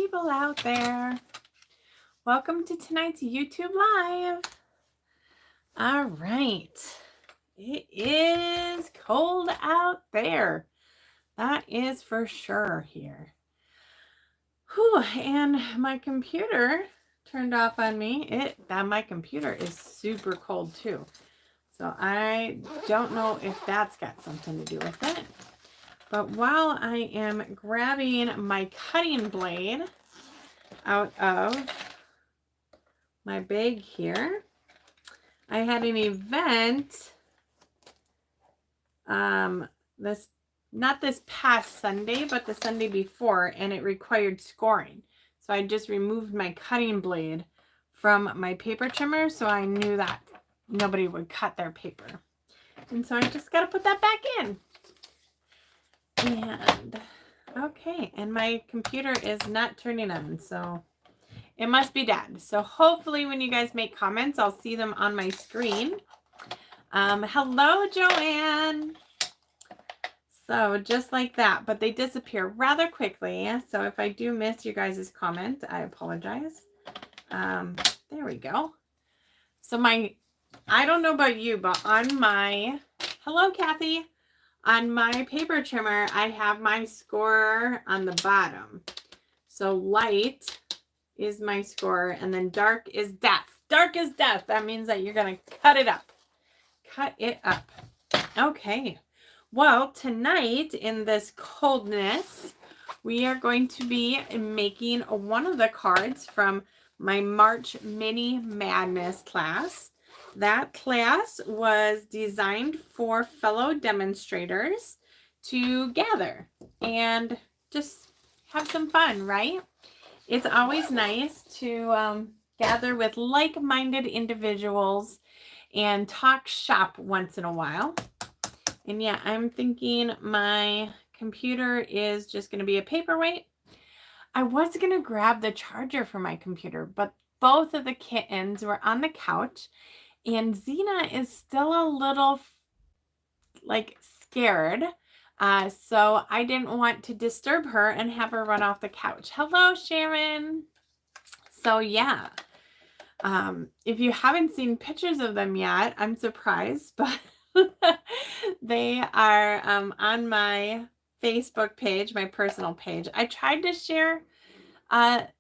people out there. Welcome to tonight's YouTube Live. All right. It is cold out there. That is for sure here. Whew, and my computer turned off on me. My computer is super cold too. So I don't know if that's got something to do with it. But while I am grabbing my cutting blade out of my bag here, I had an event not this past Sunday, but the Sunday before, and it required scoring. So I just removed my cutting blade from my paper trimmer, so I knew that nobody would cut their paper. And so I just got to put that back in. And okay, and my computer is not turning on, so it must be dead. So hopefully when you guys make comments, I'll see them on my screen. Hello, Joanne. So just like that, but they disappear rather quickly. So if I do miss you guys' comment, I apologize. There we go. So I don't know about you, but on my, hello, Kathy. On my paper trimmer, I have my score on the bottom. So light is my score, and then dark is death. Dark is death. That means that you're going to cut it up. Cut it up. Okay. Well, tonight in this coldness, we are going to be making one of the cards from my March Mini Madness class. That class was designed for fellow demonstrators to gather and just have some fun, right? It's always nice to gather with like-minded individuals and talk shop once in a while. And yeah, I'm thinking my computer is just going to be a paperweight. I was going to grab the charger for my computer, but both of the kittens were on the couch. And Xena is still a little scared. So I didn't want to disturb her and have her run off the couch. Hello, Sharon. So yeah, if you haven't seen pictures of them yet, I'm surprised, but they are on my Facebook page, my personal page. I tried to share that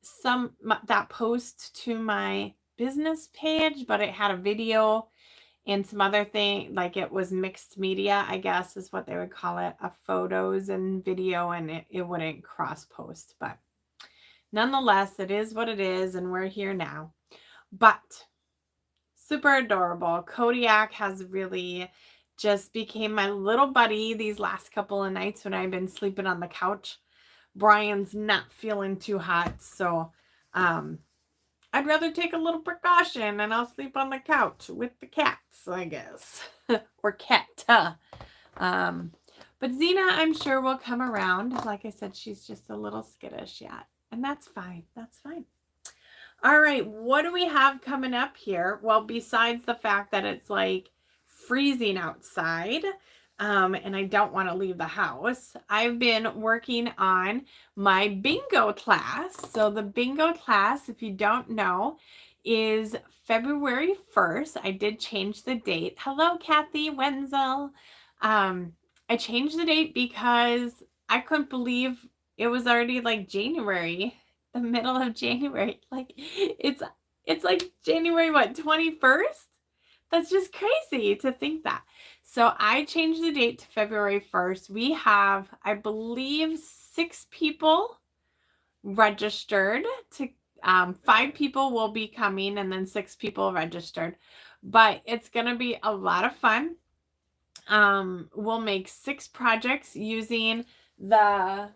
post to my business page, but it had a video and some other thing, like it was mixed media, I guess is what they would call it, photos and video, and it wouldn't cross post. But nonetheless, it is what it is, and we're here now. But super adorable. Kodiak has really just became my little buddy these last couple of nights when I've been sleeping on the couch. Brian's not feeling too hot, so I'd rather take a little precaution and I'll sleep on the couch with the cats, I guess. Or cat. But Xena, I'm sure, will come around. Like I said, she's just a little skittish yet. And that's fine. That's fine. All right, what do we have coming up here? Well, besides the fact that it's like freezing outside, and I don't want to leave the house, I've been working on my bingo class. So the bingo class, if you don't know, is February 1st. I did change the date. Hello, Kathy Wenzel. I changed the date because I couldn't believe it was already like January, the middle of January. Like it's like January, what, 21st? That's just crazy to think that. So I changed the date to February 1st. We have, I believe, 6 people registered. To 5 people will be coming, and then 6 people registered. But it's going to be a lot of fun. We'll make 6 projects using the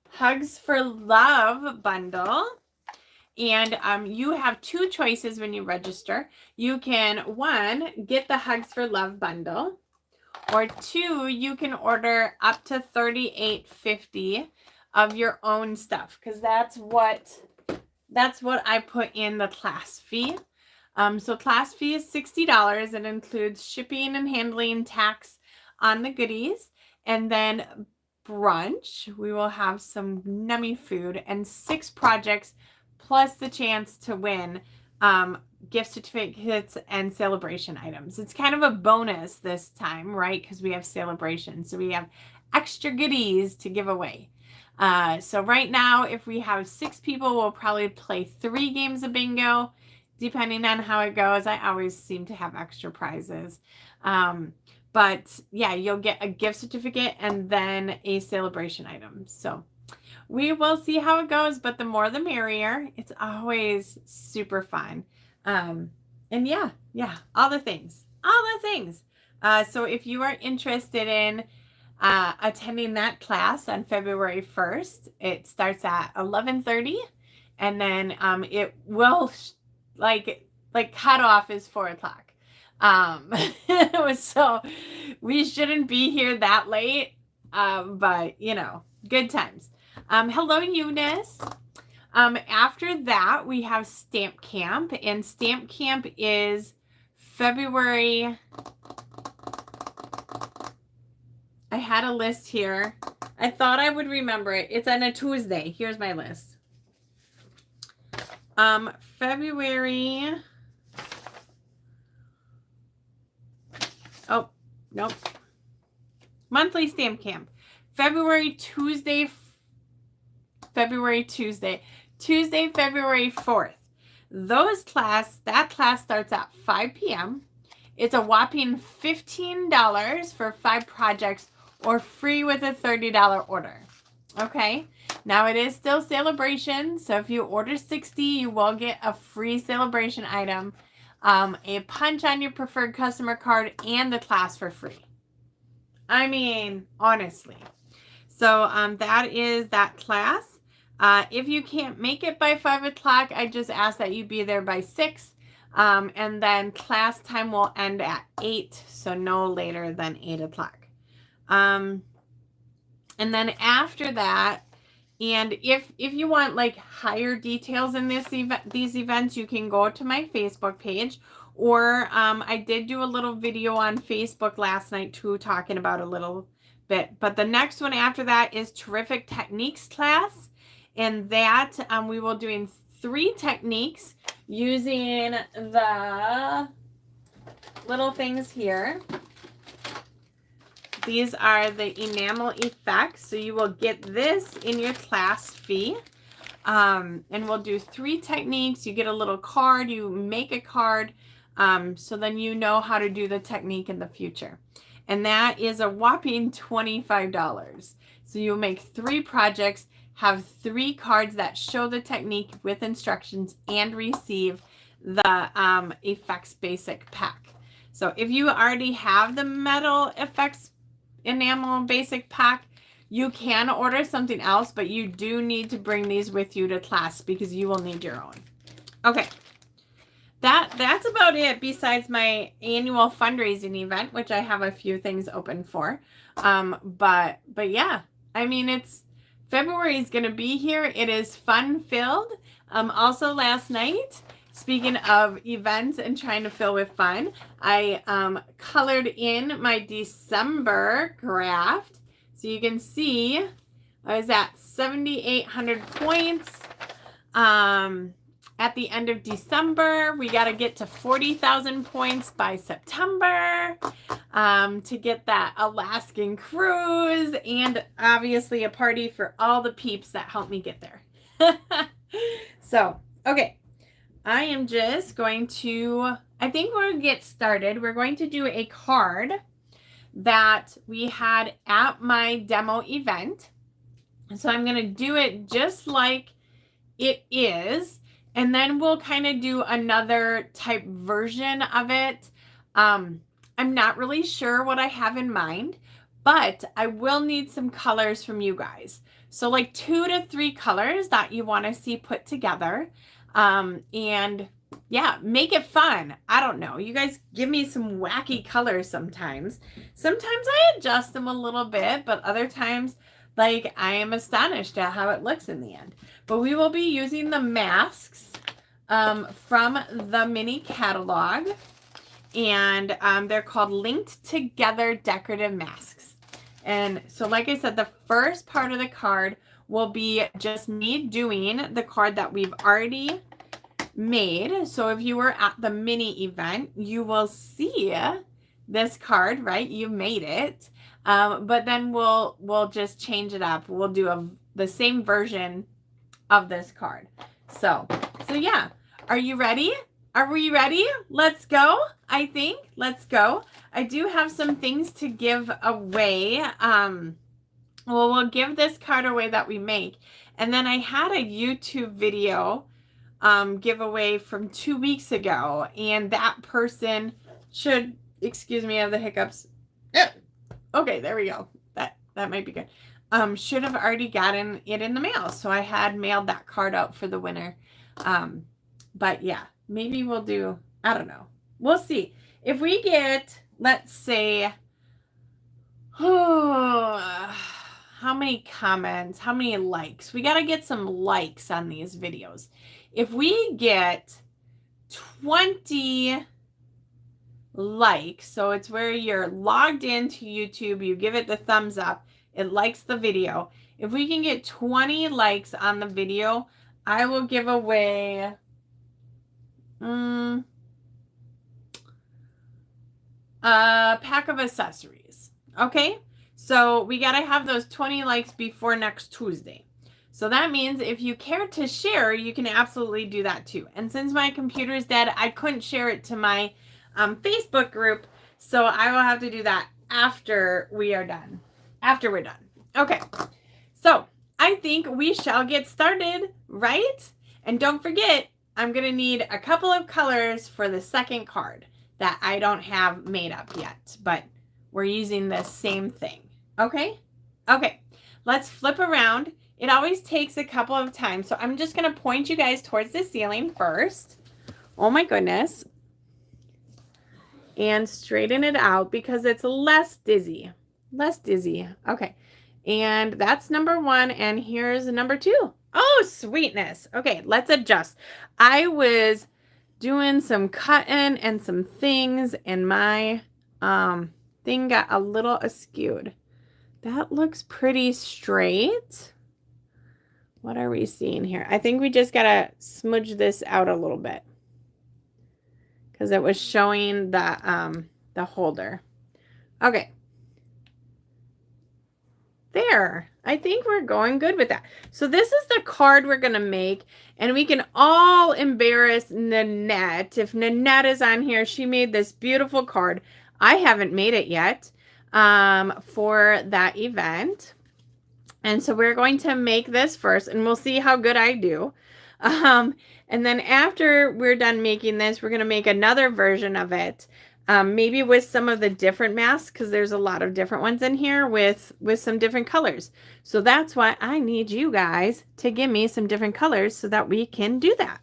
Hugs for Love bundle. And you have 2 choices when you register. You can, 1, get the Hugs for Love bundle, or 2, you can order up to $38.50 of your own stuff, because that's what I put in the class fee. So class fee is $60. It includes shipping and handling, tax on the goodies, and then brunch. We will have some yummy food and 6 projects plus the chance to win gift certificates and celebration items. It's kind of a bonus this time, right? Because we have celebration. So we have extra goodies to give away. So right now, if we have 6 people, we'll probably play 3 games of bingo, depending on how it goes. I always seem to have extra prizes. But yeah, you'll get a gift certificate and then a celebration item. So we will see how it goes, but the more the merrier. It's always super fun. And yeah, all the things. So if you are interested in attending that class on February 1st, it starts at 11:30, and then it will like cutoff is 4 o'clock. So we shouldn't be here that late, but you know, good times. Hello, Eunice. After that, we have Stamp Camp, and Stamp Camp is February. I had a list here. I thought I would remember it. It's on a Tuesday. Here's my list. February. Oh, nope. Monthly Stamp Camp. February, February 4th. That class starts at 5 p.m. It's a whopping $15 for 5 projects or free with a $30 order. Okay. Now it is still celebration. So if you order 60, you will get a free celebration item, a punch on your preferred customer card, and the class for free. I mean, honestly. So that is that class. If you can't make it by 5 o'clock, I just ask that you be there by 6. And then class time will end at 8, so no later than 8 o'clock. And then after that, and if you want like higher details in these events, you can go to my Facebook page, or I did do a little video on Facebook last night too, talking about a little bit. But the next one after that is Terrific Techniques class, and that we will doing 3 techniques using the little things here. These are the enamel effects. So you will get this in your class fee. And we'll do 3 techniques. You get a little card. You make a card. So then you know how to do the technique in the future. And that is a whopping $25. So you'll make 3 projects, have 3 cards that show the technique with instructions, and receive the effects basic pack. So if you already have the metal effects enamel basic pack, you can order something else, but you do need to bring these with you to class because you will need your own. Okay. That's about it besides my annual fundraising event, which I have a few things open for. But yeah, I mean, February is going to be here. It is fun filled. Also last night, speaking of events and trying to fill with fun, I colored in my December craft. So you can see I was at 7,800 points. At the end of December, we got to get to 40,000 points by September to get that Alaskan cruise, and obviously a party for all the peeps that helped me get there. So, okay. I am just going to, I think we're going to get started. We're going to do a card that we had at my demo event. So I'm going to do it just like it is. And then we'll kind of do another type version of it. I'm not really sure what I have in mind, but I will need some colors from you guys. So like 2 to 3 colors that you want to see put together. And yeah, make it fun. I don't know. You guys give me some wacky colors sometimes. Sometimes I adjust them a little bit, but other times, like, I am astonished at how it looks in the end. But we will be using the masks from the mini catalog. And they're called Linked Together Decorative Masks. And so like I said, the first part of the card will be just me doing the card that we've already made. So if you were at the mini event, you will see this card, right? You made it. But then we'll just change it up. We'll do the same version of this card. So yeah. Are you ready? Are we ready? Let's go. I think. Let's go. I do have some things to give away. We'll give this card away that we make. And then I had a YouTube video giveaway from 2 weeks ago, and that person should, excuse me, I have the hiccups. Okay, there we go. That might be good. Should have already gotten it in the mail, so I had mailed that card out for the winner. But yeah, maybe we'll do, I don't know. We'll see. If we get, let's say, how many comments, how many likes? We got to get some likes on these videos. If we get 20 likes, so it's where you're logged into YouTube, you give it the thumbs up, it likes the video. If we can get 20 likes on the video, I will give away a pack of accessories. Okay? So we got to have those 20 likes before next Tuesday. So that means if you care to share, you can absolutely do that too. And since my computer is dead, I couldn't share it to my Facebook group. So I will have to do that after we are done. After we're done. Okay. So I think we shall get started, right? And don't forget, I'm going to need a couple of colors for the second card that I don't have made up yet, but we're using the same thing. Okay? Okay. Let's flip around. It always takes a couple of times. So I'm just going to point you guys towards the ceiling first. Oh my goodness. And straighten it out because it's less dizzy. Less dizzy. Okay. And that's number 1. And here's number 2. Oh, sweetness. Okay, let's adjust. I was doing some cutting and some things, and my thing got a little askewed. That looks pretty straight. What are we seeing here? I think we just got to smudge this out a little bit because it was showing the holder. Okay. There. I think we're going good with that. So this is the card we're going to make, and we can all embarrass Nanette. If Nanette is on here, she made this beautiful card. I haven't made it yet for that event. And so we're going to make this first, and we'll see how good I do. And then after we're done making this, we're going to make another version of it. Maybe with some of the different masks, because there's a lot of different ones in here with some different colors. So that's why I need you guys to give me some different colors so that we can do that.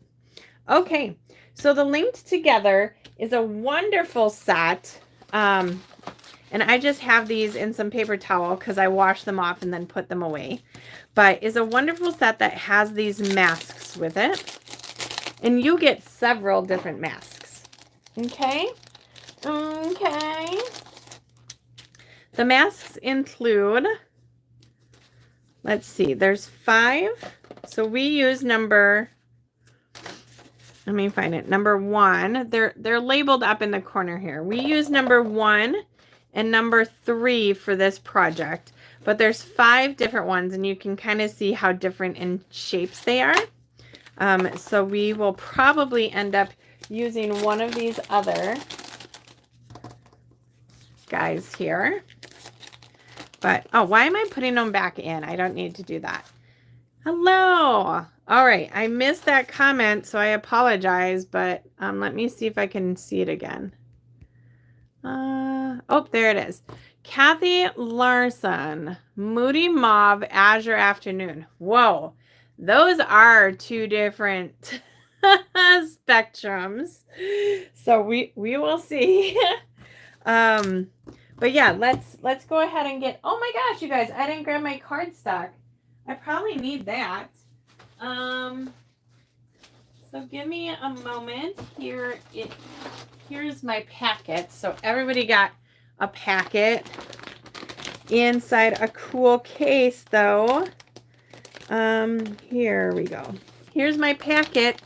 Okay, so the Linked Together is a wonderful set. And I just have these in some paper towel because I wash them off and then put them away. But it's a wonderful set that has these masks with it. And you get several different masks. Okay? Okay. The masks include, let's see, there's 5. So we use number, let me find it, number 1. They're labeled up in the corner here. We use number 1 and number 3 for this project, but there's 5 different ones, and you can kind of see how different in shapes they are. So we will probably end up using one of these other guys here. But, oh, why am I putting them back in? I don't need to do that. Hello. All right. I missed that comment, so I apologize, but let me see if I can see it again. Oh, there it is. Kathy Larson, Moody Mauve, Azure Afternoon. Whoa. Those are 2 different spectrums. So we will see. But yeah, let's go ahead and get, oh my gosh, you guys, I didn't grab my cardstock. I probably need that. So give me a moment. Here's my packet. So everybody got a packet. inside a cool case though. Here we go. Here's my packet.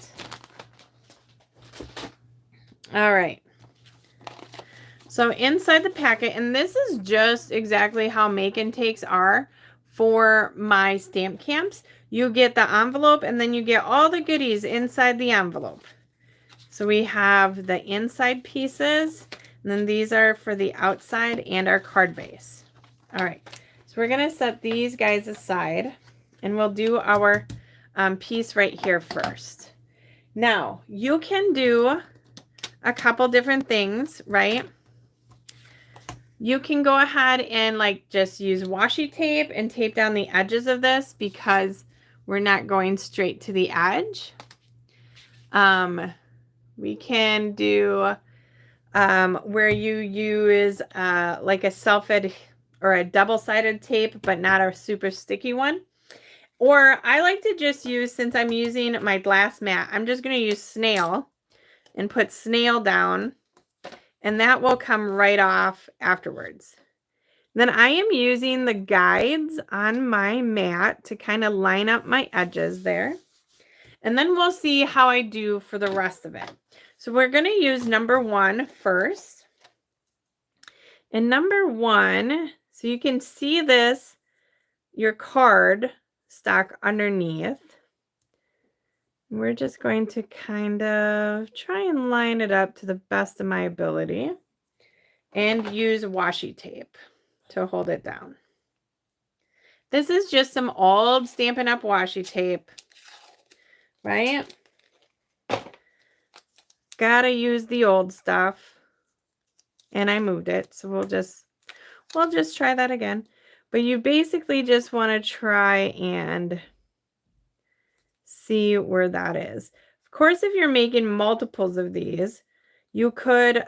All right. So inside the packet, and this is just exactly how make and takes are for my stamp camps. You get the envelope and then you get all the goodies inside the envelope. So we have the inside pieces, and then these are for the outside and our card base. All right, so we're gonna set these guys aside and we'll do our piece right here first. Now, you can do a couple different things, right? You can go ahead and like just use washi tape and tape down the edges of this because we're not going straight to the edge. We can do where you use like a self-ed or a double-sided tape, but not a super sticky one. Or I like to just use, since I'm using my glass mat, I'm just going to use snail and put snail down, and that will come right off afterwards. Then I am using the guides on my mat to kind of line up my edges there. And then we'll see how I do for the rest of it. So we're going to use number 1 first. And number 1, so you can see this, your card stock underneath. We're just going to kind of try and line it up to the best of my ability and use washi tape to hold it down. This is just some old Stampin' Up! Washi tape, right? Gotta use the old stuff. And I moved it, so we'll just try that again. But you basically just want to try and see where that is. Of course, if you're making multiples of these, you could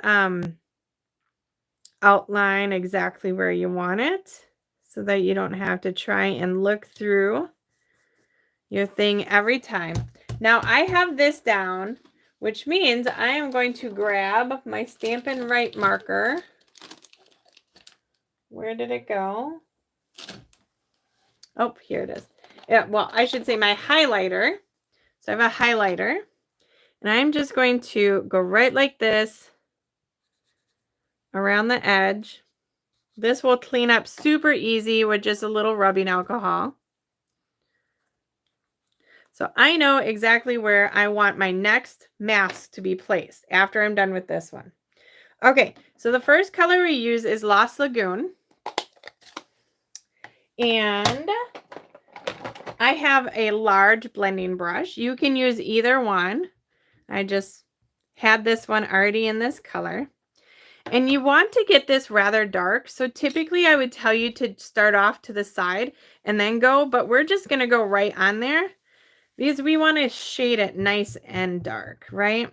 outline exactly where you want it so that you don't have to try and look through your thing every time. Now I have this down, which means I am going to grab my Stampin' Right marker. Where did it go? Oh, here it is. Yeah, well, I should say my highlighter. So I have a highlighter, and I'm just going to go right like this around the edge. This will clean up super easy with just a little rubbing alcohol. So I know exactly where I want my next mask to be placed after I'm done with this one. Okay, so the first color we use is Lost Lagoon. And I have a large blending brush. You can use either one. I just had this one already in this color. And you want to get this rather dark. So typically I would tell you to start off to the side and then go, but we're just going to go right on there because we want to shade it nice and dark, right?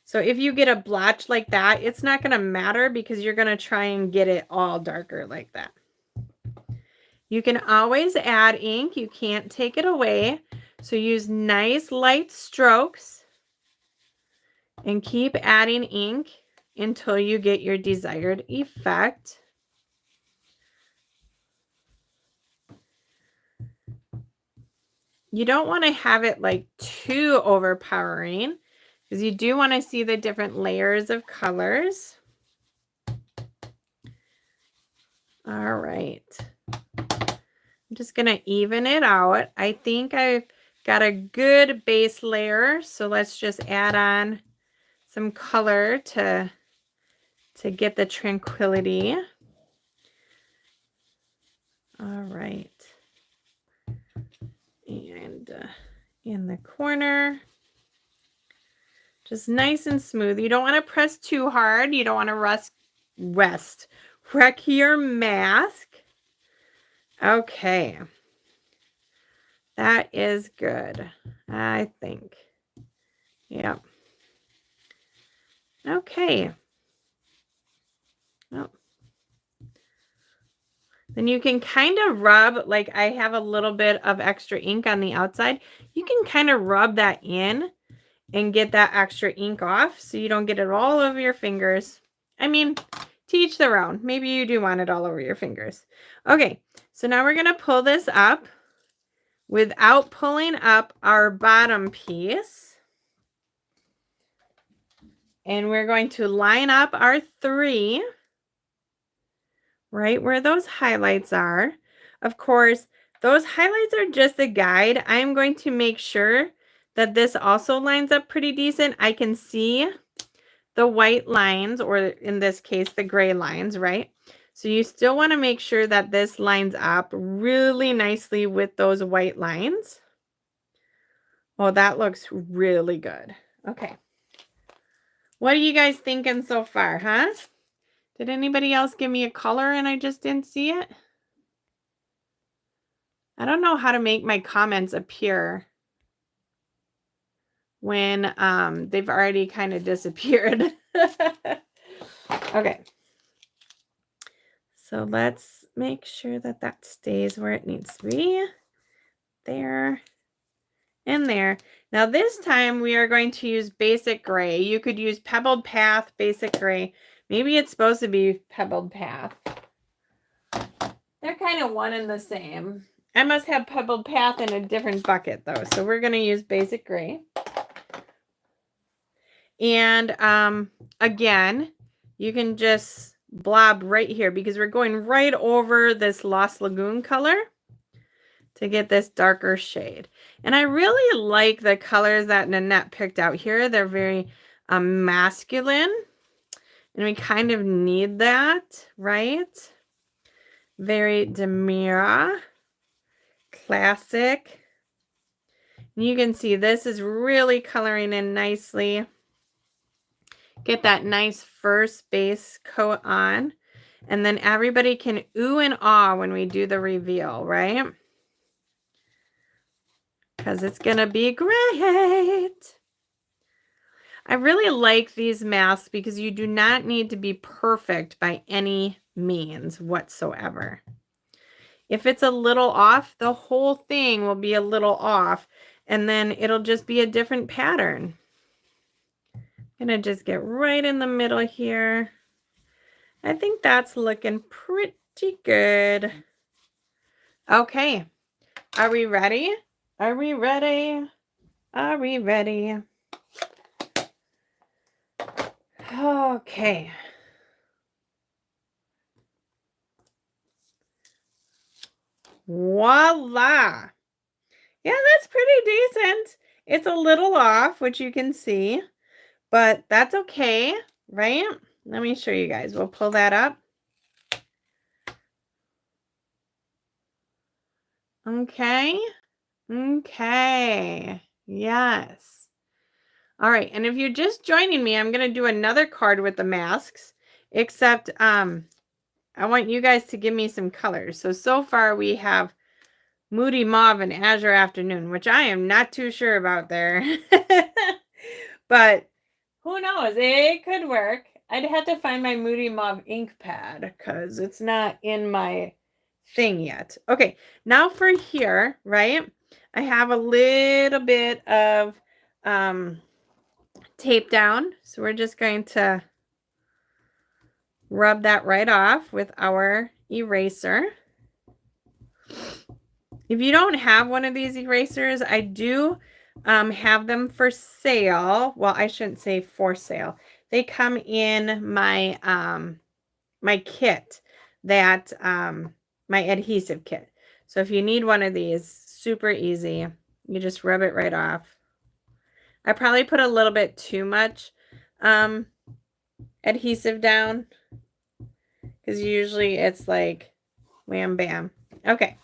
So if you get a blotch like that, it's not going to matter because you're going to try and get it all darker like that. You can always add ink. You can't take it away. So use nice light strokes and keep adding ink until you get your desired effect. You don't want to have it like too overpowering because you do want to see the different layers of colors. All right. I'm just going to even it out. I think I've got a good base layer, so let's just add on some color to get the tranquility. All right. And in the corner, just nice and smooth. You don't want to press too hard. You don't want to wreck your mask. Okay. That is good, I think. Yep. Okay. Oh. Then you can kind of rub, like I have a little bit of extra ink on the outside. You can kind of rub that in and get that extra ink off so you don't get it all over your fingers. I mean, To each their own. Maybe you do want it all over your fingers. Okay, so now we're going to pull this up without pulling up our bottom piece. And we're going to line up our 3 right where those highlights are. Of course, those highlights are just a guide. I'm going to make sure that this also lines up pretty decent. I can see the white lines, or in this case, the gray lines, right? So you still want to make sure that this lines up really nicely with those white lines. Oh, that looks really good. Okay. What are you guys thinking so far, huh? Did anybody else give me a color and I just didn't see it? I don't know how to make my comments appear when they've already kind of disappeared. Okay. So let's make sure that that stays where it needs to be. There and there. Now this time we are going to use basic gray. You could use pebbled path, basic gray. Maybe it's supposed to be pebbled path. They're kind of one and the same. I must have pebbled path in a different bucket though. So we're going to use basic gray. And again, you can just blob right here because we're going right over this Lost Lagoon color to get this darker shade. And I really like the colors that Nanette picked out here. They're very masculine, and we kind of need that, right? Very demure, classic. And you can see this is really coloring in nicely. Get that nice first base coat on, and then everybody can ooh and ah when we do the reveal, right? Because it's going to be great. I really like these masks because you do not need to be perfect by any means whatsoever. If it's a little off, the whole thing will be a little off, and then it'll just be a different pattern. I'm going to just get right in the middle here. I think that's looking pretty good. Okay. Are we ready? Are we ready? Are we ready? Okay. Voila. Yeah, that's pretty decent. It's a little off, which you can see, but that's okay, right? Let me show you guys. We'll pull that up. Okay. Okay. Yes. All right. And if you're just joining me, I'm going to do another card with the masks, except I want you guys to give me some colors. So far we have Moody Mauve and Azure Afternoon, which I am not too sure about there. But who knows? It could work. I'd have to find my Moody Mauve ink pad because it's not in my thing yet. Okay, now for here, right? I have a little bit of tape down. So we're just going to rub that right off with our eraser. If you don't have one of these erasers, I do have them for sale. Well, I shouldn't say for sale. They come in my my kit, that my adhesive kit. So if you need one of these, super easy. You just rub it right off. I probably put a little bit too much adhesive down because usually it's like wham bam. Okay.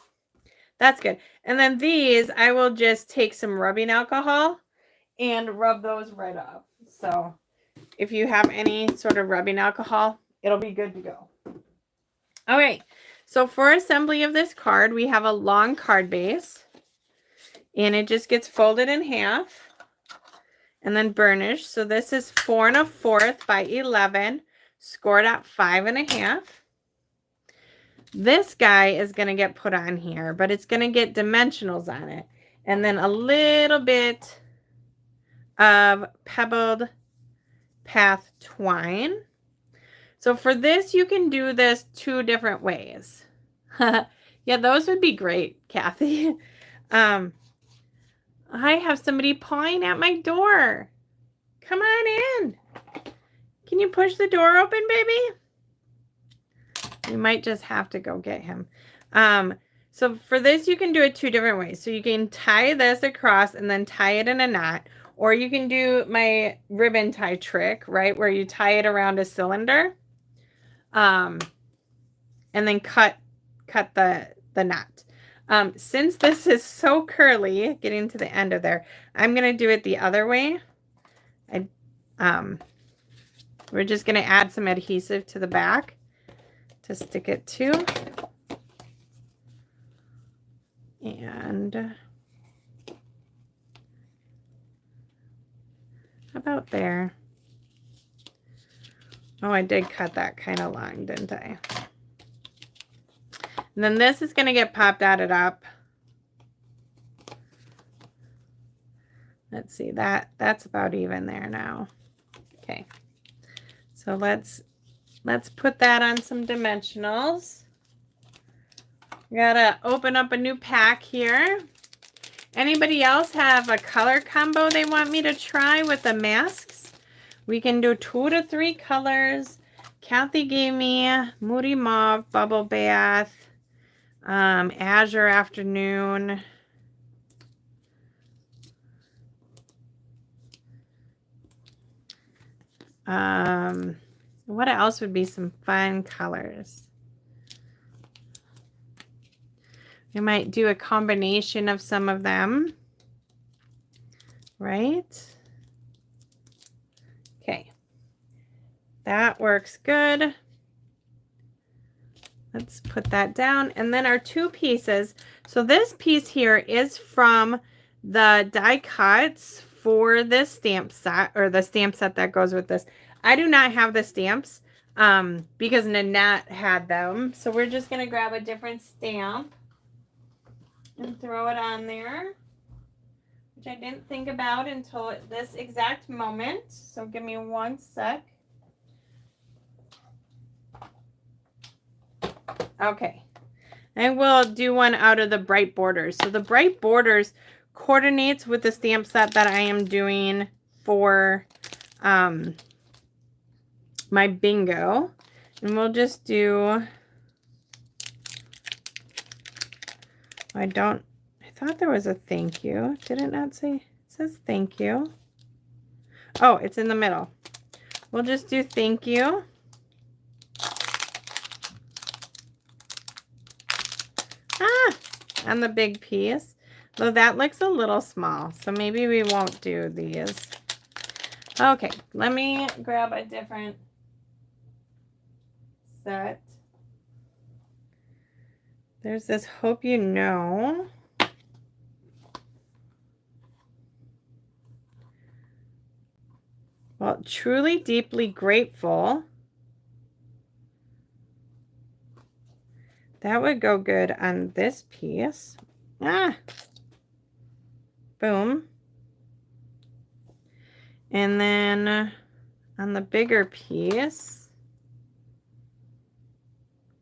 That's good. And then these, I will just take some rubbing alcohol and rub those right off. So if you have any sort of rubbing alcohol, it'll be good to go. All right. So for assembly of this card, we have a long card base. And it just gets folded in half and then burnished. So this is 4 1/4 by 11, scored at 5 1/2. This guy is going to get put on here, but it's going to get dimensionals on it. And then a little bit of pebbled path twine. So for this, you can do this 2 different ways. Yeah, those would be great, Kathy. I have somebody pawing at my door. Come on in. Can you push the door open, baby? You might just have to go get him. So for this, you can do it 2 different ways. So you can tie this across and then tie it in a knot. Or you can do my ribbon tie trick, right? Where you tie it around a cylinder. And then cut the knot. Since this is so curly, getting to the end of there, I'm going to do it the other way. We're just going to add some adhesive to the back to stick it to. And about there. Oh, I did cut that kind of long, didn't I? And then this is going to get pop dotted up. Let's see, that's about even there now. Okay. So let's put that on some dimensionals. We gotta open up a new pack here. Anybody else have a color combo they want me to try with the masks? We can do 2 to 3 colors. Kathy gave me Moody Mauve, Bubble Bath, Azure Afternoon. What else would be some fun colors? We might do a combination of some of them, right? Okay, that works good. Let's put that down. And then our 2 pieces. So this piece here is from the die cuts for this stamp set, or the stamp set that goes with this. I do not have the stamps because Nanette had them. So we're just going to grab a different stamp and throw it on there, which I didn't think about until this exact moment. So give me 1 sec. Okay, and we'll do one out of the bright borders. So the bright borders coordinates with the stamp set that I am doing for my bingo. And we'll just do, I thought there was a thank you. Did it not say? It says thank you. Oh, it's in the middle. We'll just do thank you. On the big piece. Though that looks a little small, so maybe we won't do these. Okay, let me grab a different set. There's this Hope You Know. Well, Truly Deeply Grateful. That would go good on this piece. Boom. And then on the bigger piece,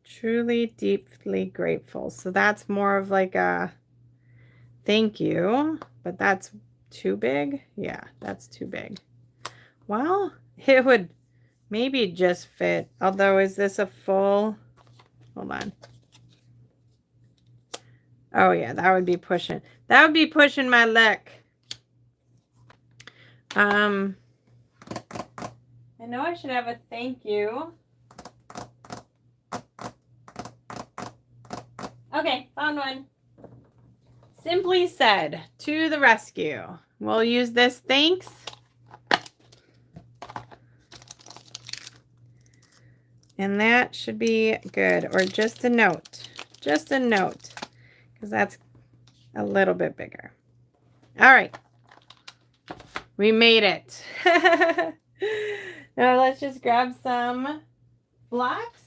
Truly Deeply Grateful. So that's more of like a thank you, but that's too big. Yeah, that's too big. Well, it would maybe just fit. Although, is this a full? Hold on. Oh yeah, that would be pushing. That would be pushing my luck. I know I should have a thank you. Okay, found one. Simply Said, to the rescue. We'll use this thanks. And that should be good. Or just a note. Just a note. Because that's a little bit bigger. All right. We made it. Now let's just grab some blocks.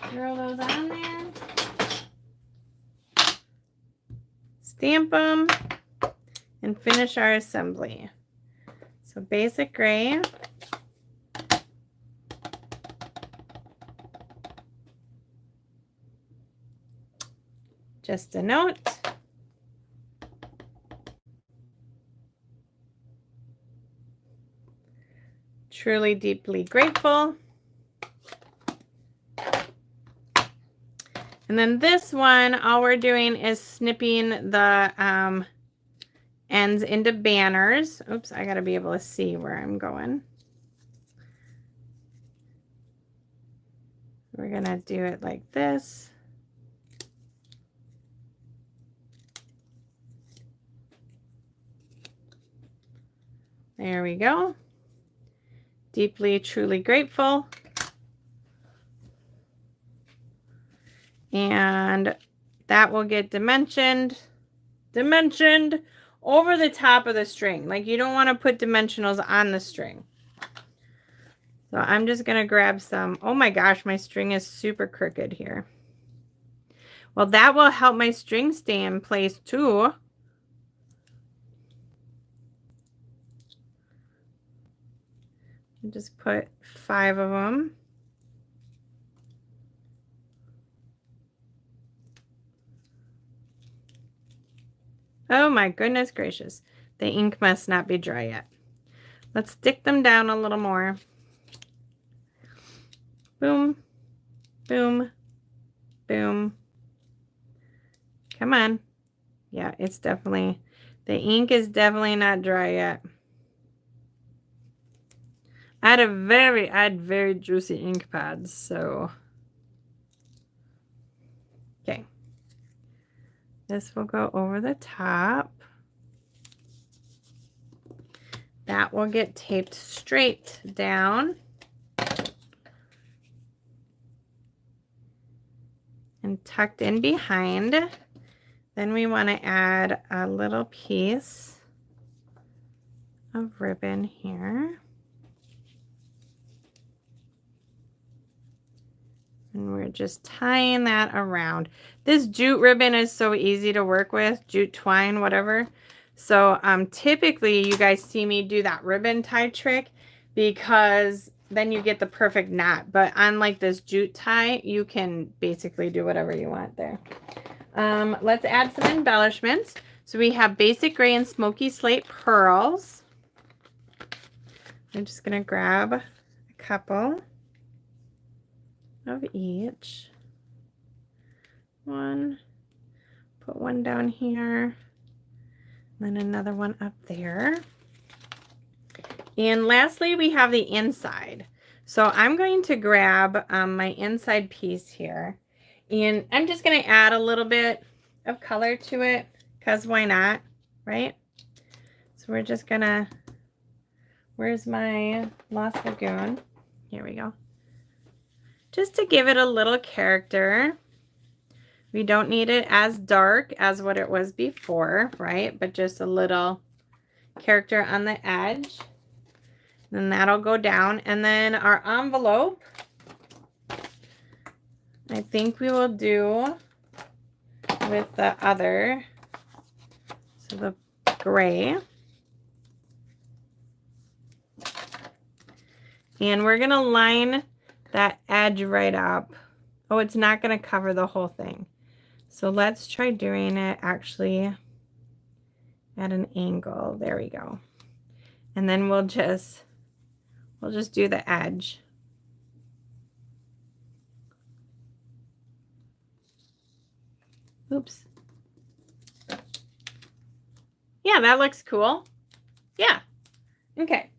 Throw those on there. Stamp them. And finish our assembly. So basic gray. Just a note. Truly, deeply grateful. And then this one, all we're doing is snipping the ends into banners. Oops, I gotta be able to see where I'm going. We're gonna do it like this. There we go. Deeply, truly grateful. And that will get dimensioned over the top of the string. Like, you don't want to put dimensionals on the string. So I'm just going to grab some. Oh my gosh, my string is super crooked here. Well, that will help my string stay in place too. Just put 5 of them. Oh my goodness gracious. The ink must not be dry yet. Let's stick them down a little more. Boom, boom, boom. Come on. Yeah, it's definitely, the ink is definitely not dry yet. I had very juicy ink pads, so. Okay. This will go over the top. That will get taped straight down. And tucked in behind. Then we want to add a little piece of ribbon here. And we're just tying that around. This jute ribbon is so easy to work with, jute twine, whatever. So typically you guys see me do that ribbon tie trick because then you get the perfect knot. But unlike this jute tie, you can basically do whatever you want there. Let's add some embellishments. So we have basic gray and smoky slate pearls. I'm just going to grab a couple of each. One, put one down here, then another one up there. And lastly, we have the inside. So I'm going to grab my inside piece here, and I'm just going to add a little bit of color to it, because why not, right? So we're just going to, where's my Lost Lagoon? Here we go. Just to give it a little character. We don't need it as dark as what it was before, right? But just a little character on the edge. Then that'll go down. And then our envelope, I think we will do with the other, so the gray. And we're going to line that edge right up. Oh, it's not going to cover the whole thing. So let's try doing it actually at an angle. There we go. And then we'll just do the edge. Oops. Yeah, that looks cool. Yeah. Okay.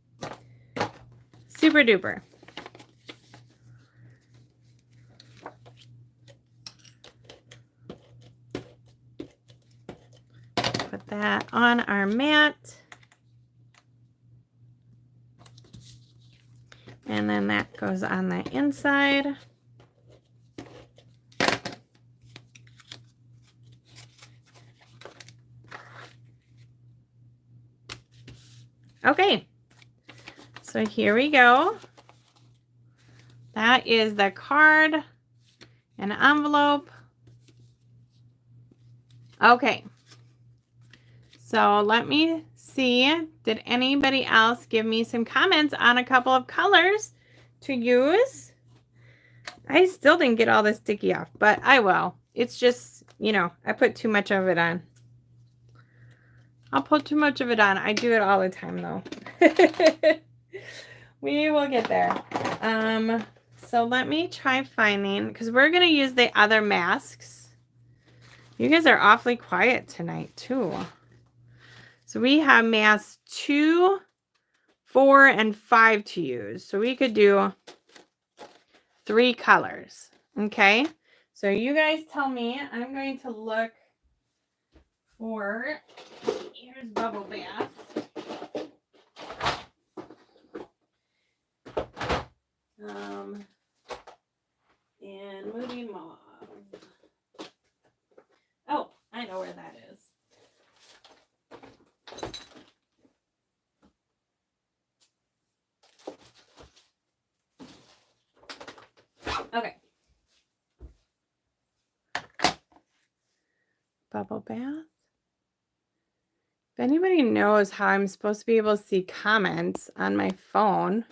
Super duper. Put that on our mat. And then that goes on the inside. Okay, so here we go. That is the card and envelope. Okay, so let me see. Did anybody else give me some comments on a couple of colors to use? I still didn't get all this sticky off, but I will. It's just, you know, I put too much of it on. I'll put too much of it on. I do it all the time though. We will get there. So let me try finding, because we're going to use the other masks. You guys are awfully quiet tonight too. So we have masks 2, 4, and 5 to use. So we could do 3 colors. Okay. So you guys tell me. I'm going to look for, here's Bubble Bath. And Moody Mauve. Oh, I know where that is. Okay. Bubble Bath. If anybody knows how I'm supposed to be able to see comments on my phone,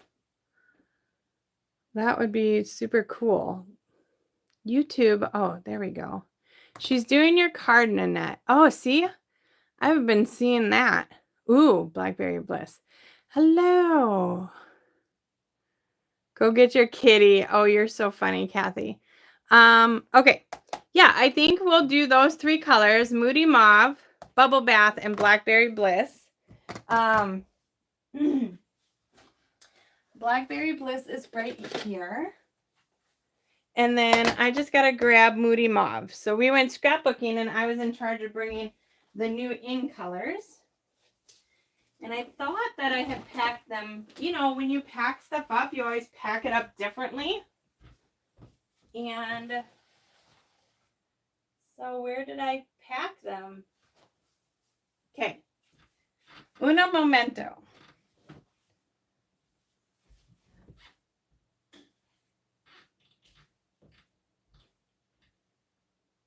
that would be super cool. YouTube. Oh, there we go. She's doing your card, Nanette. Oh, see? I haven't been seeing that. Ooh, Blackberry Bliss. Hello. Go get your kitty. Oh, you're so funny, Kathy. Okay. Yeah, I think we'll do those 3 colors. Moody Mauve, Bubble Bath, and Blackberry Bliss. Blackberry Bliss is right here. And then I just got to grab Moody Mauve. So we went scrapbooking and I was in charge of bringing the new in colors. And I thought that I had packed them. You know, when you pack stuff up, you always pack it up differently. And so where did I pack them? Okay. Uno momento.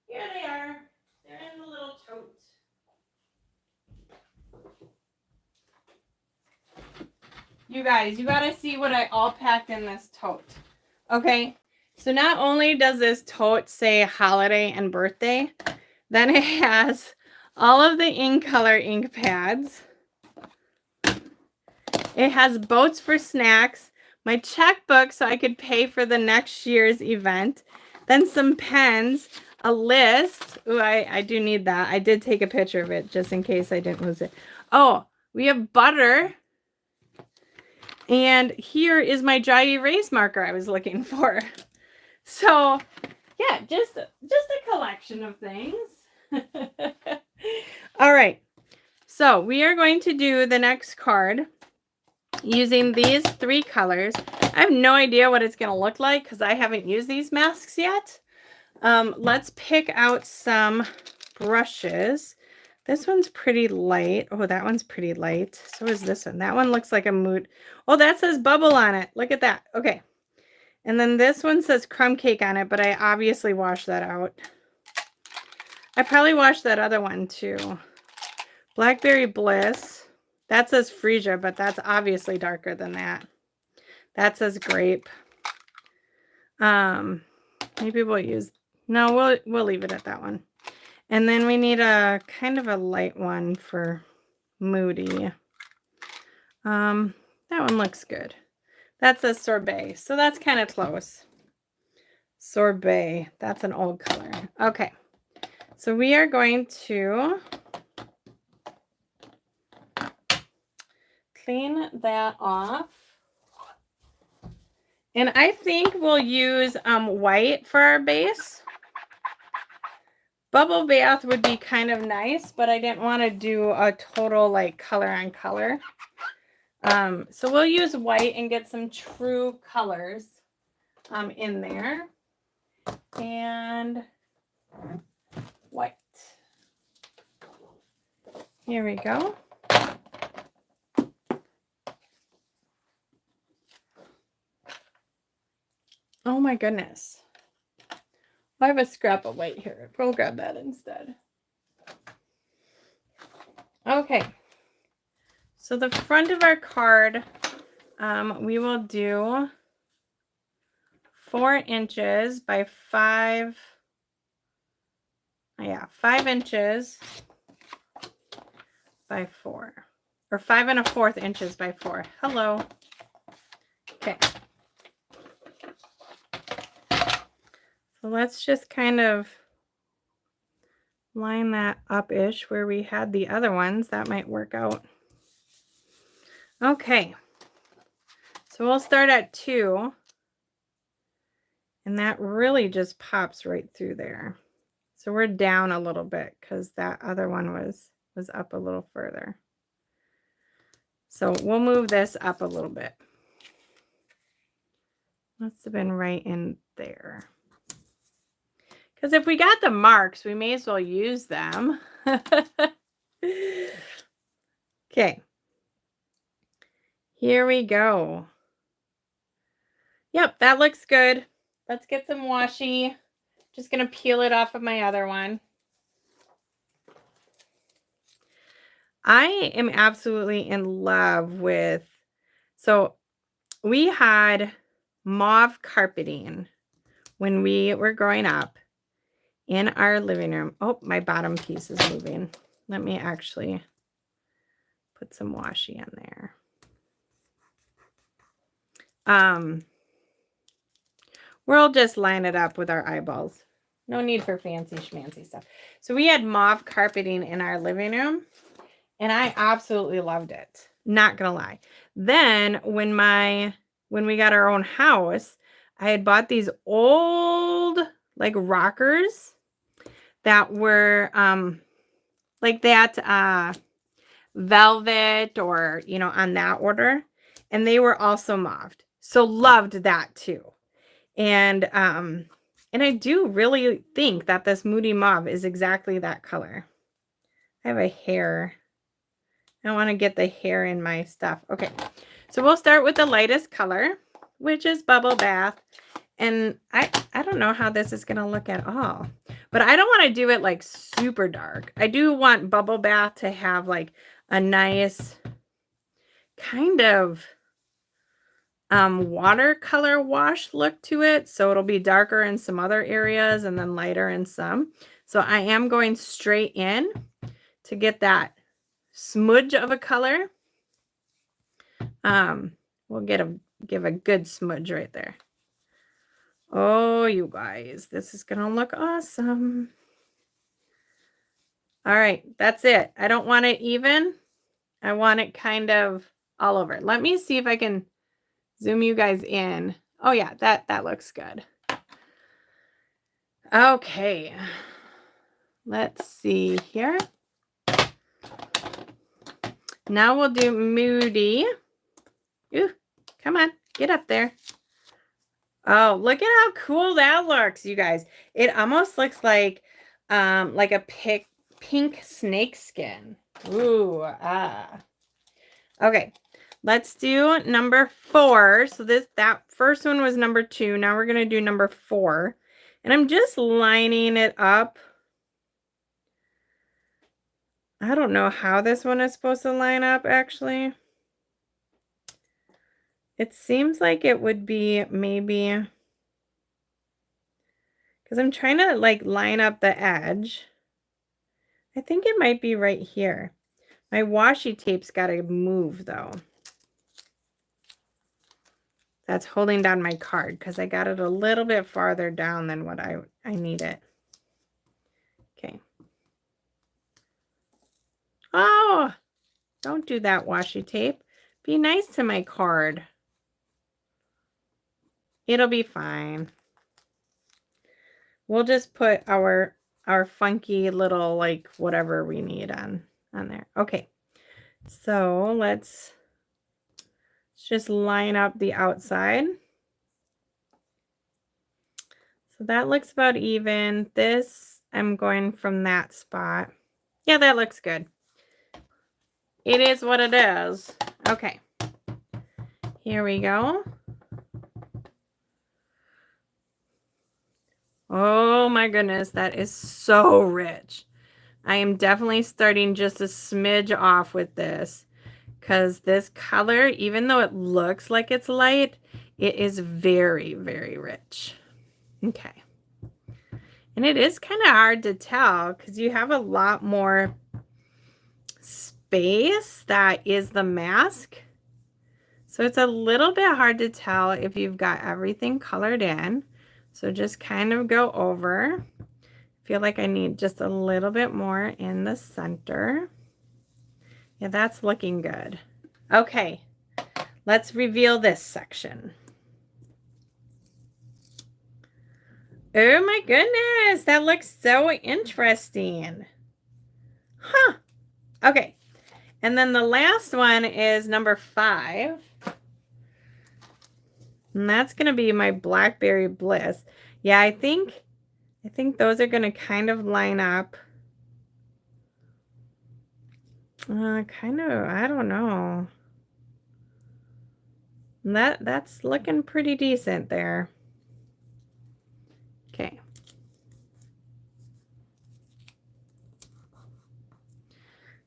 Here they are. They're in the little tote. You guys, you got to see what I all packed in this tote. Okay. So not only does this tote say holiday and birthday, then it has all of the in color ink pads. It has boats for snacks, my checkbook so I could pay for the next year's event, then some pens, a list. Ooh, I do need that. I did take a picture of it just in case I didn't lose it. Oh, we have butter. And here is my dry erase marker I was looking for. So, yeah, just a collection of things. All right. So, we are going to do the next card using these 3 colors. I have no idea what it's going to look like because I haven't used these masks yet. Let's pick out some brushes. This one's pretty light. Oh, that one's pretty light. So is this one. That one looks like a mood. Oh, that says bubble on it. Look at that. Okay. And then this one says crumb cake on it, but I obviously washed that out. I probably washed that other one too. Blackberry Bliss. That says freesia, but that's obviously darker than that. That says grape. Maybe we'll use, no, we'll leave it at that one. And then we need a kind of a light one for Moody. That one looks good. That says sorbet, so that's kind of close. Sorbet, that's an old color. Okay, so we are going to clean that off. And I think we'll use white for our base. Bubble Bath would be kind of nice, but I didn't want to do a total like color on color. So we'll use white and get some true colors in there. And white. Here we go. Oh my goodness. I have a scrap of white here. We'll grab that instead. Okay. So the front of our card, we will do 4 inches by 5. yeah, 5 inches by 4, or 5 1/4 inches by 4. Hello. Okay. So let's just kind of line that up-ish where we had the other ones. That might work out. Okay. So we'll start at 2. And that really just pops right through there. So we're down a little bit because that other one was up a little further. So we'll move this up a little bit. Must have been right in there. Because if we got the marks, we may as well use them. Okay. Here we go. Yep, that looks good. Let's get some washi. Just going to peel it off of my other one. I am absolutely in love with, so we had mauve carpeting when we were growing up in our living room. Oh, my bottom piece is moving. Let me actually put some washi in there. We'll just line it up with our eyeballs. No need for fancy schmancy stuff. So we had mauve carpeting in our living room, and I absolutely loved it. Not gonna lie. Then when we got our own house, I had bought these old like rockers that were like that velvet, or on that order, and they were also mauved. So loved that too. And I do really think that this Moody Mauve is exactly that color. I have a hair. I want to get the hair in my stuff. Okay, so we'll start with the lightest color, which is Bubble Bath. And I don't know how this is going to look at all. But I don't want to do it like super dark. I do want Bubble Bath to have like a nice kind of watercolor wash look to it. So it'll be darker in some other areas and then lighter in some. So I am going straight in to get that smudge of a color. We'll give a good smudge right there. Oh, you guys, this is gonna look awesome. All right, that's it. I don't want it even. I want it kind of all over. Let me see if I can zoom you guys in. Oh yeah, that looks good. Okay, let's see here. Now we'll do Moody. Ooh, come on, get up there. Oh, look at how cool that looks, you guys. It almost looks like a pink snake skin. Ooh, Okay, let's do number 4. So that first one was number 2. Now we're gonna do number 4, and I'm just lining it up. I don't know how this one is supposed to line up, actually. It seems like it would be maybe, because I'm trying to like line up the edge. I think it might be right here. My washi tape's got to move though. That's holding down my card because I got it a little bit farther down than what I need it. Okay. Oh, don't do that, washi tape. Be nice to my card. It'll be fine. We'll just put our funky little like whatever we need on there. Okay. So let's just line up the outside. So that looks about even. This, I'm going from that spot. Yeah, that looks good. It is what it is. Okay. Here we go. Oh my goodness, that is so rich. I am definitely starting just a smidge off with this because this color, even though it looks like it's light, it is very, very rich. Okay. And it is kind of hard to tell because you have a lot more space that is the mask. So it's a little bit hard to tell if you've got everything colored in. So just kind of go over. Feel like I need just a little bit more in the center. Yeah, that's looking good. Okay, let's reveal this section. Oh my goodness, that looks so interesting. Huh. Okay, and then the last one is number 5. And that's going to be my Blackberry Bliss. Yeah, I think those are going to kind of line up. Kind of, I don't know. That's looking pretty decent there. Okay.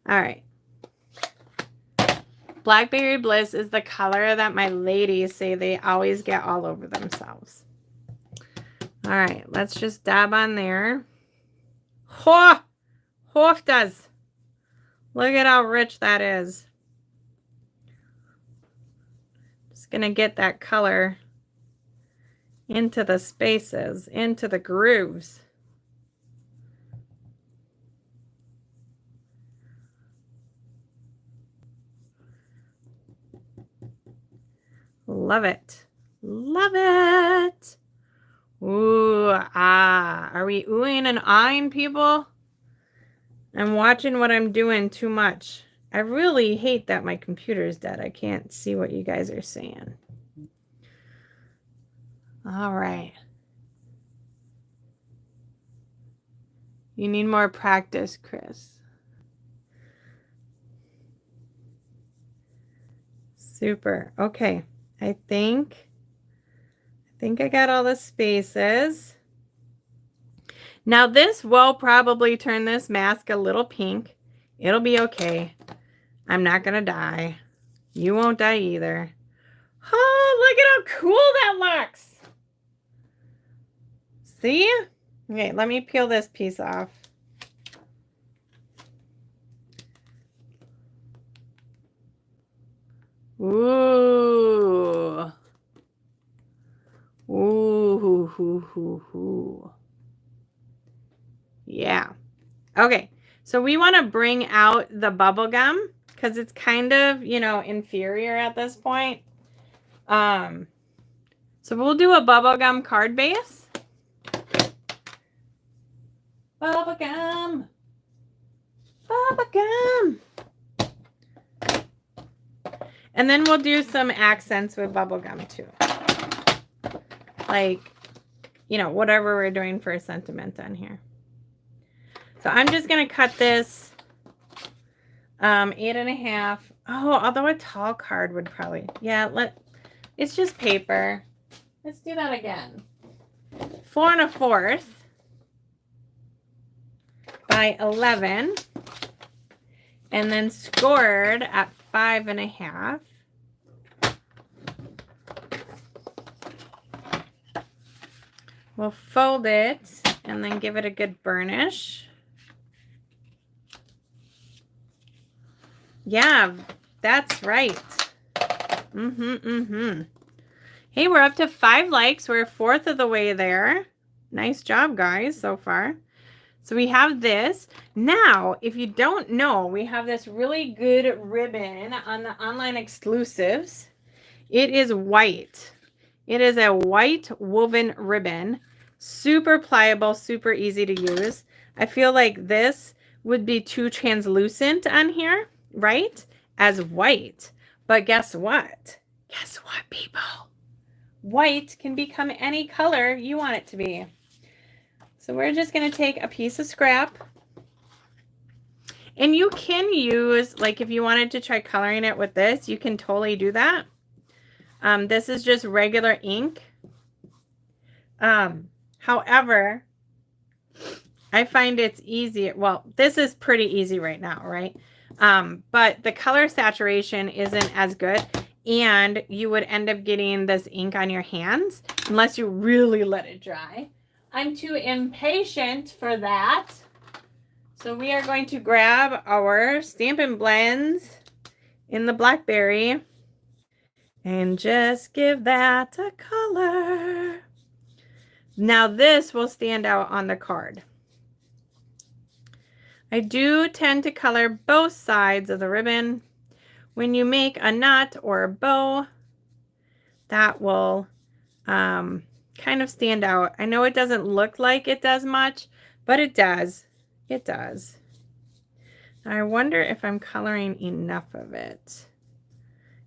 All right. Blackberry Bliss is the color that my ladies say they always get all over themselves. All right, let's just dab on there. Hof does. Look at how rich that is. Just gonna get that color into the spaces, into the grooves. Love it. Love it. Ooh, ah. Are we oohing and ahhing, people? I'm watching what I'm doing too much. I really hate that my computer is dead. I can't see what you guys are saying. All right. You need more practice, Chris. Super. Okay. I think I got all the spaces. Now this will probably turn this mask a little pink. It'll be okay. I'm not going to die. You won't die either. Oh, look at how cool that looks. See? Okay, let me peel this piece off. Ooh. Ooh, hoo, hoo, hoo. Yeah. Okay. So we want to bring out the bubble gum because it's kind of, you know, inferior at this point. So we'll do a bubble gum card base. Bubble gum. Bubble gum. And then we'll do some accents with bubble gum too. Like, you know, whatever we're doing for a sentiment on here. So I'm just going to cut this 8.5. Oh, although a tall card would probably, yeah, it's just paper. Let's do that again. 4 1/4 by 11. And then scored at 5.5. We'll fold it and then give it a good burnish. Yeah, that's right. Hey, we're up to 5 likes. We're a 1/4 of the way there. Nice job, guys, so far. So we have this. Now, if you don't know, we have this really good ribbon on the online exclusives. It is white. It is a white woven ribbon. Super pliable, super easy to use. I feel like this would be too translucent on here, right? As white. But guess what? Guess what, people? White can become any color you want it to be. So we're just going to take a piece of scrap. And you can use, like if you wanted to try coloring it with this, you can totally do that. This is just regular ink. However, I find it's easier. Well, this is pretty easy right now, right? But the color saturation isn't as good. And you would end up getting this ink on your hands unless you really let it dry. I'm too impatient for that. So we are going to grab our Stampin' Blends in the Blackberry and just give that a color. Now this will stand out on the card. I do tend to color both sides of the ribbon. When you make a knot or a bow, that will kind of stand out. I know it doesn't look like it does much, but it does. It does. I wonder if I'm coloring enough of it.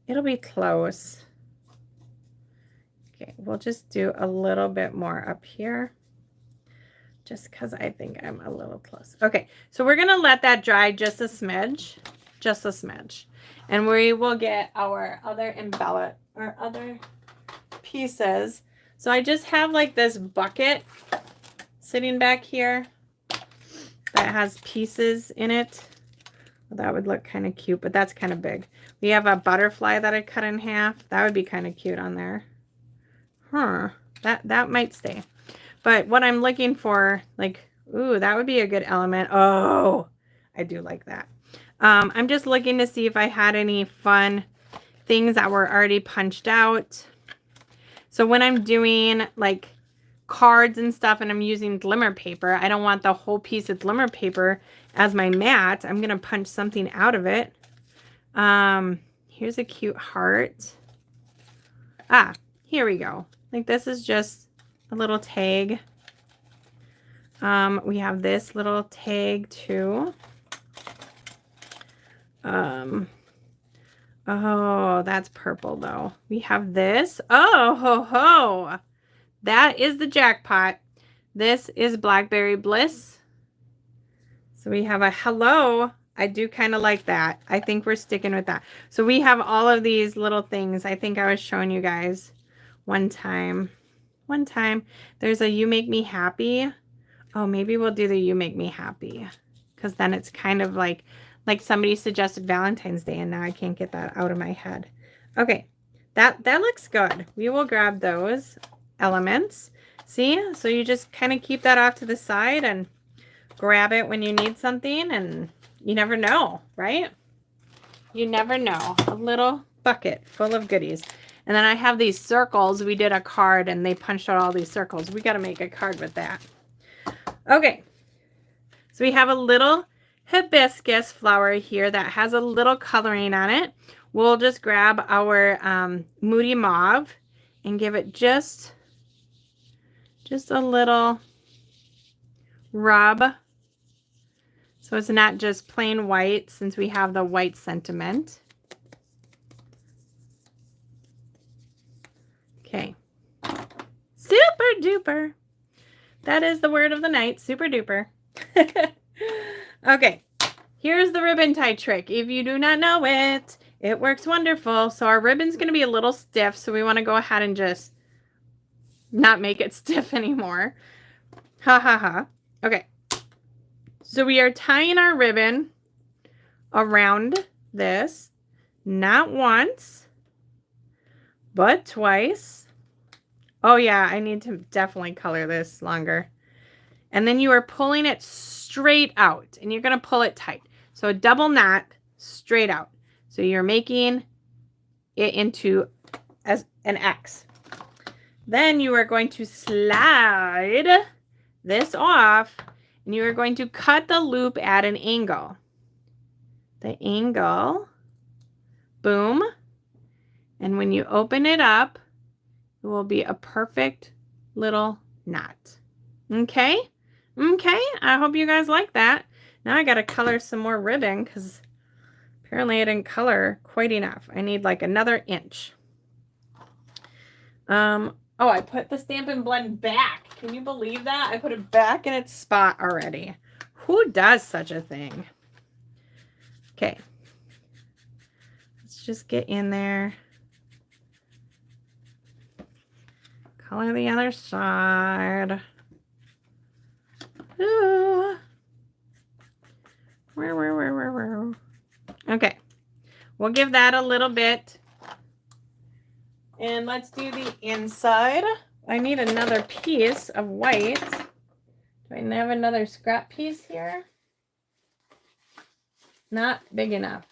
It'll be close. Okay, we'll just do a little bit more up here, just because I think I'm a little close. Okay, so we're going to let that dry just a smidge. Just a smidge. And we will get our other other pieces. So I just have like this bucket sitting back here that has pieces in it. Well, that would look kind of cute, but that's kind of big. We have a butterfly that I cut in half. That would be kind of cute on there. Huh. That might stay. But what I'm looking for, like, ooh, that would be a good element. Oh, I do like that. I'm just looking to see if I had any fun things that were already punched out. So when I'm doing like cards and stuff and I'm using glimmer paper, I don't want the whole piece of glimmer paper as my mat. I'm going to punch something out of it. Here's a cute heart. Ah, here we go. Like this is just a little tag. We have this little tag too. Oh, that's purple though. We have this. Oh, ho, ho. That is the jackpot. This is Blackberry Bliss. So we have a hello. I do kind of like that. I think we're sticking with that. So we have all of these little things. I think I was showing you guys one time. There's a You Make Me Happy. Oh, maybe we'll do the You Make Me Happy. Because then it's kind of like somebody suggested Valentine's Day, and now I can't get that out of my head. Okay, that looks good. We will grab those elements. See? So you just kind of keep that off to the side and grab it when you need something, and you never know, right? You never know. A little bucket full of goodies. And then I have these circles. We did a card, and they punched out all these circles. We got to make a card with that. Okay. So we have a little hibiscus flower here that has a little coloring on it. We'll just grab our Moody Mauve and give it just a little rub. So it's not just plain white, since we have the white sentiment. Okay. Super duper. That is the word of the night. Super duper. Okay. Here's the ribbon tie trick. If you do not know it, it works wonderful. So our ribbon's going to be a little stiff. So we want to go ahead and just not make it stiff anymore. Ha ha ha. Okay. So we are tying our ribbon around this, not once, but twice. Oh yeah, I need to definitely color this longer. And then you are pulling it straight out, and you're going to pull it tight. So a double knot straight out. So you're making it into as an X. Then you are going to slide this off, and you are going to cut the loop at an angle. The angle, boom. And when you open it up, it will be a perfect little knot. Okay? Okay, I hope you guys like that. Now I got to color some more ribbon because apparently I didn't color quite enough. I need like another inch. Oh, I put the Stampin' Blend back. Can you believe that? I put it back in its spot already. Who does such a thing? Okay. Let's just get in there. Color the other side. Ooh. Okay. We'll give that a little bit. And let's do the inside. I need another piece of white. Do I have another scrap piece here? Not big enough.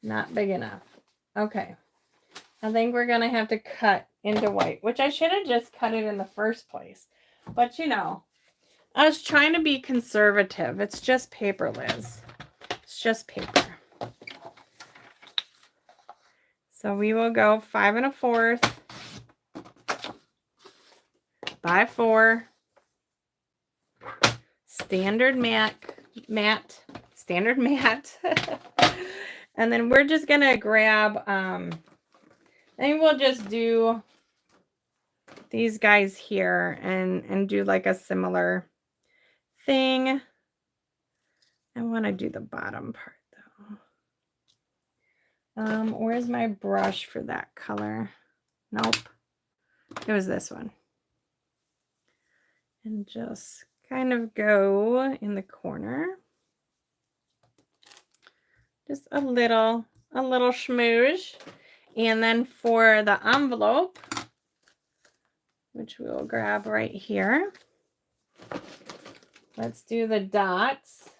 Not big enough. Okay. I think we're going to have to cut into white, which I should have just cut it in the first place. But you know, I was trying to be conservative. It's just paper, Liz. It's just paper. So we will go 5 1/4 by 4. Standard matte. Standard matte. And then we're just going to grab, I think we'll just do these guys here and do like a similar thing. I want to do the bottom part though. Where's my brush for that color? Nope. It was this one. And just kind of go in the corner. Just a little schmooze. And then for the envelope, which we'll grab right here, let's do the dots.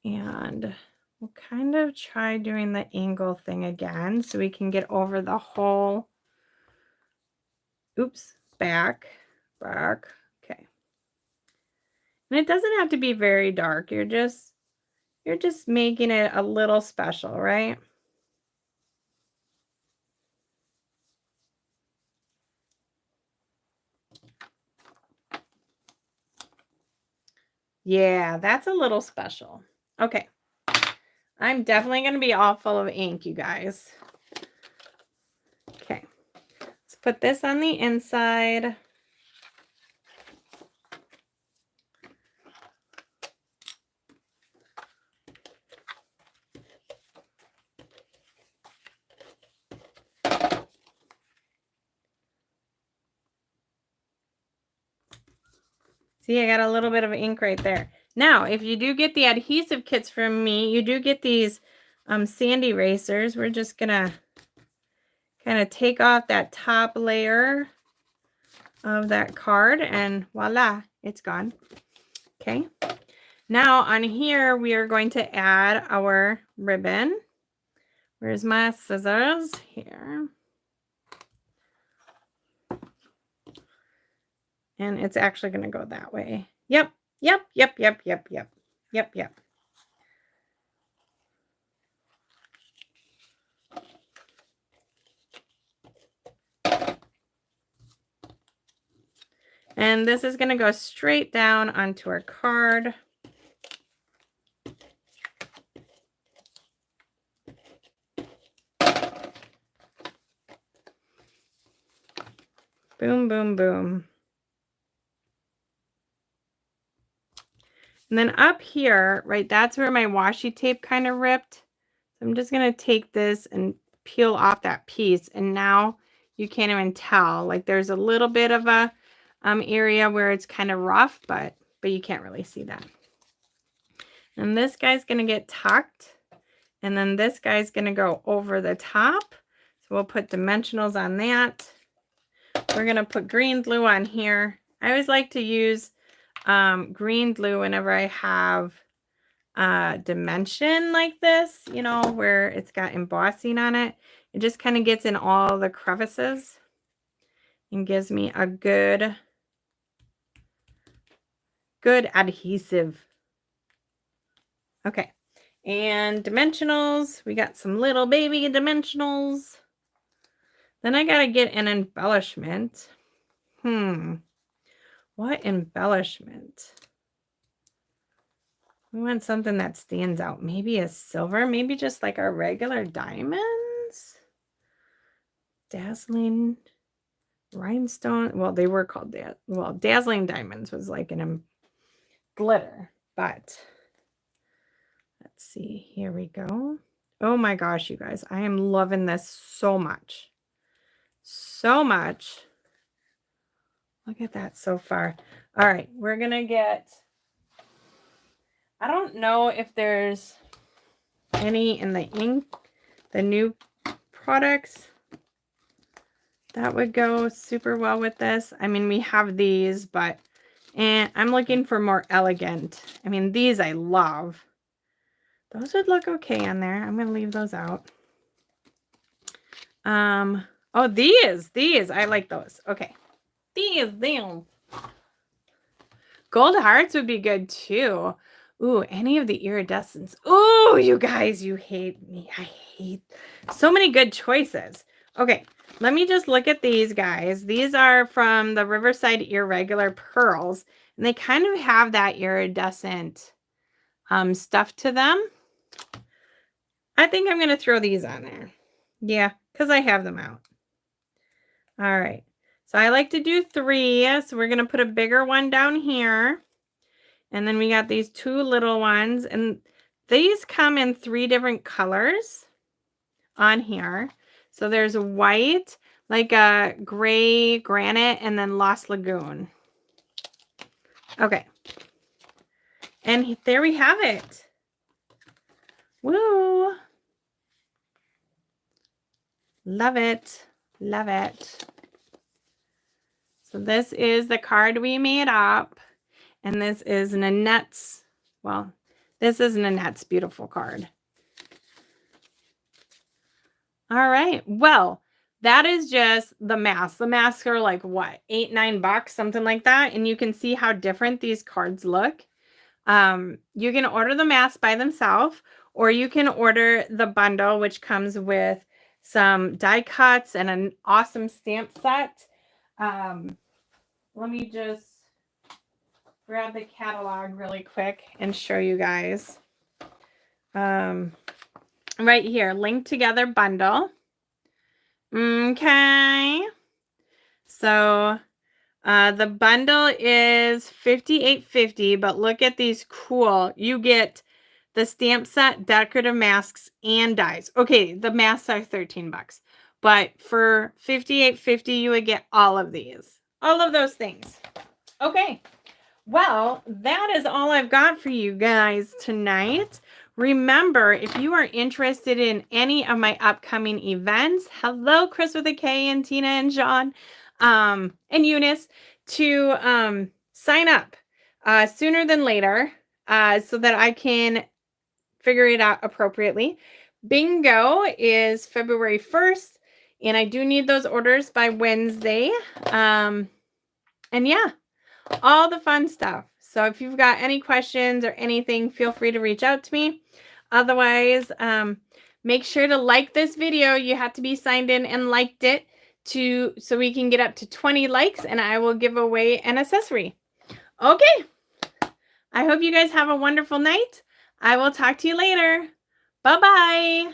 And we'll kind of try doing the angle thing again so we can get over the whole, back. Okay. And it doesn't have to be very dark. You're just making it a little special, right? Yeah, that's a little special. Okay. I'm definitely going to be all full of ink, you guys. Okay. Let's put this on the inside. See, I got a little bit of ink right there. Now, if you do get the adhesive kits from me, you do get these sand erasers. We're just going to kind of take off that top layer of that card and voila, it's gone. Okay. Now on here, we are going to add our ribbon. Where's my scissors? Here. And it's actually going to go that way. Yep. And this is going to go straight down onto our card. Boom, boom, boom. And then up here, right, that's where my washi tape kind of ripped. So I'm just going to take this and peel off that piece. And now you can't even tell. Like there's a little bit of a area where it's kind of rough, but you can't really see that. And this guy's going to get tucked. And then this guy's going to go over the top. So we'll put dimensionals on that. We're going to put green glue on here. I always like to use green glue whenever I have dimension like this, you know, where it's got embossing on it. It just kind of gets in all the crevices and gives me a good adhesive. Okay. And dimensionals, we got some little baby dimensionals. Then I got to get an embellishment. What embellishment? We want something that stands out. Maybe a silver, maybe just like our regular diamonds. Dazzling rhinestone. Well, they were called that. Well, dazzling diamonds was like an glitter, but let's see. Here we go. Oh my gosh, you guys. I am loving this so much. So much. Look at that so far. All right, we're going to get, I don't know if there's any in the ink, the new products. That would go super well with this. I mean, we have these, but I'm looking for more elegant. I mean, these I love. Those would look okay on there. I'm going to leave those out. Oh, these. I like those. Okay. These. Gold hearts would be good too. Ooh, any of the iridescents. Ooh, you guys, you hate me. I hate so many good choices. Okay, let me just look at these guys. These are from the Riverside Irregular Pearls, and they kind of have that iridescent stuff to them. I think I'm going to throw these on there. Yeah, because I have them out. All right. So I like to do 3. So we're going to put a bigger one down here. And then we got these 2 little ones. And these come in 3 different colors on here. So there's white, like a gray granite, and then Lost Lagoon. Okay. And there we have it. Woo! Love it. Love it. So this is the card we made up. And this is Nanette's, well, this is Nanette's beautiful card. All right. Well, that is just the masks. The masks are like what, $8, $9, something like that. And you can see how different these cards look. You can order the masks by themselves, or you can order the bundle, which comes with some die cuts and an awesome stamp set. Let me just grab the catalog really quick and show you guys. Right here, linked together bundle. Okay. So the bundle is $58.50, but look at these cool. You get the stamp set, decorative masks, and dies. Okay, the masks are $13, but for $58.50, you would get all of these. All of those things. Okay. Well, that is all I've got for you guys tonight. Remember, if you are interested in any of my upcoming events, hello, Chris with a K and Tina and John and Eunice, to sign up sooner than later so that I can figure it out appropriately. Bingo is February 1st, and I do need those orders by Wednesday. And yeah, all the fun stuff. So if you've got any questions or anything, feel free to reach out to me. Otherwise, make sure to like this video. You have to be signed in and liked it so we can get up to 20 likes, and I will give away an accessory. Okay. I hope you guys have a wonderful night. I will talk to you later. Bye-bye.